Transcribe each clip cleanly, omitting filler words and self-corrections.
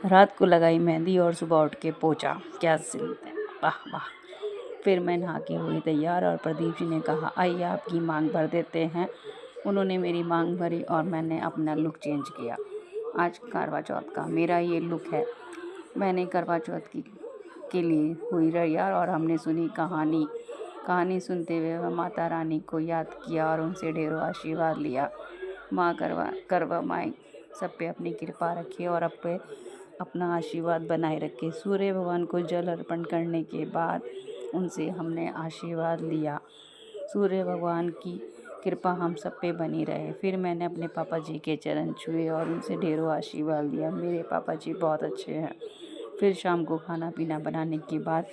रात को लगाई मेहंदी और सुबह उठ के पोंछा। क्या सीन है, वाह वाह। फिर मैं नहा के हुई तैयार और प्रदीप जी ने कहा, आइए आपकी मांग भर देते हैं। उन्होंने मेरी मांग भरी और मैंने अपना लुक चेंज किया। आज करवा चौथ का मेरा ये लुक है। मैंने करवा चौथ के लिए हुई तैयार और हमने सुनी कहानी सुनते हुए माता रानी को याद किया और उनसे ढेरों आशीर्वाद लिया। माँ करवा माई सब पे अपनी कृपा रखे और अपना आशीर्वाद बनाए रखे। सूर्य भगवान को जल अर्पण करने के बाद उनसे हमने आशीर्वाद लिया। सूर्य भगवान की कृपा हम सब पे बनी रहे। फिर मैंने अपने पापा जी के चरण छुए और उनसे ढेरों आशीर्वाद लिया। मेरे पापा जी बहुत अच्छे हैं। फिर शाम को खाना पीना बनाने के बाद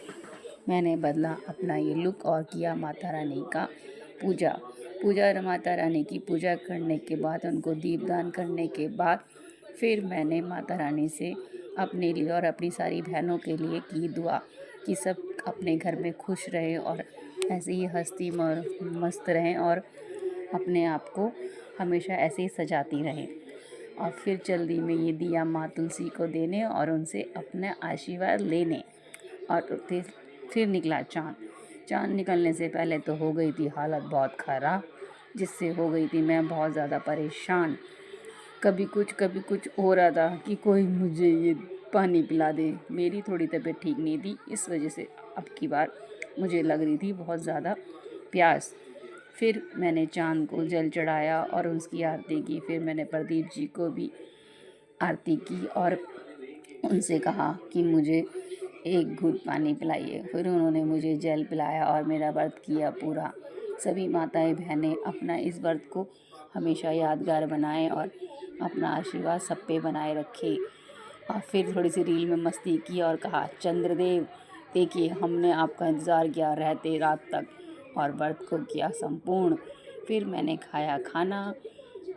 मैंने बदला अपना ये लुक और किया माता रानी का पूजा। माता रानी की पूजा करने के बाद उनको दीपदान करने के बाद फिर मैंने माता रानी से अपने लिए और अपनी सारी बहनों के लिए की दुआ कि सब अपने घर में खुश रहें और ऐसे ही हंसती मस्त रहें और अपने आप को हमेशा ऐसे ही सजाती रहें। और फिर जल्दी में ये दिया माँ तुलसी को देने और उनसे अपना आशीर्वाद लेने। और फिर निकला चाँद निकलने से पहले तो हो गई थी हालत बहुत ख़राब, जिससे हो गई थी मैं बहुत ज़्यादा परेशान। कभी कुछ हो रहा था कि कोई मुझे ये पानी पिला दे। मेरी थोड़ी तबीयत ठीक नहीं थी, इस वजह से अब की बार मुझे लग रही थी बहुत ज़्यादा प्यास। फिर मैंने चाँद को जल चढ़ाया और उसकी आरती की। फिर मैंने प्रदीप जी को भी आरती की और उनसे कहा कि मुझे एक घूंट पानी पिलाइए। फिर उन्होंने मुझे जल पिलाया और मेरा व्रत किया पूरा। सभी माताएं बहनें अपना इस व्रत को हमेशा यादगार बनाएं और अपना आशीर्वाद सब पे बनाए रखें। और फिर थोड़ी सी रील में मस्ती की और कहा, चंद्रदेव देखिए हमने आपका इंतज़ार किया रहते रात तक और व्रत को किया संपूर्ण। फिर मैंने खाया खाना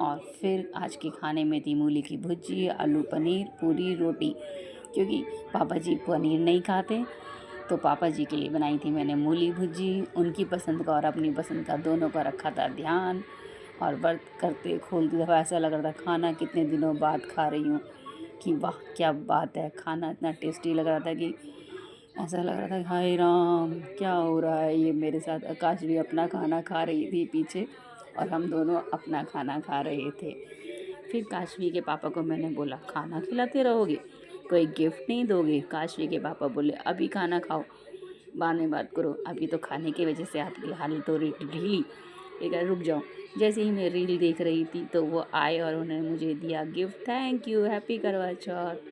और फिर आज के खाने में थी मूली की भुजी, आलू पनीर, पूरी रोटी। क्योंकि पापा जी पनीर नहीं खाते तो पापा जी के लिए बनाई थी मैंने मूली भुजी। उनकी पसंद का और अपनी पसंद का दोनों का रखा था ध्यान। और व्रत करते खोलते दफ़ा ऐसा लग रहा था खाना कितने दिनों बाद खा रही हूँ कि वाह क्या बात है। खाना इतना टेस्टी लग रहा था कि ऐसा लग रहा था हाय राम क्या हो रहा है ये मेरे साथ। आकाश भी अपना खाना खा रही थी पीछे और हम दोनों अपना खाना खा रहे थे। फिर काशवी के पापा को मैंने बोला, खाना खिलाते रहोगे, कोई गिफ्ट नहीं दोगे? काशवी के पापा बोले, अभी खाना खाओ, बाद में बात करो, अभी तो खाने की वजह से आपकी हालत हो रही ढीली। एक रुक जाओ। जैसे ही मैं रील देख रही थी तो वो आए और उन्होंने मुझे दिया गिफ्ट। थैंक यू, हैप्पी करवा चौथ।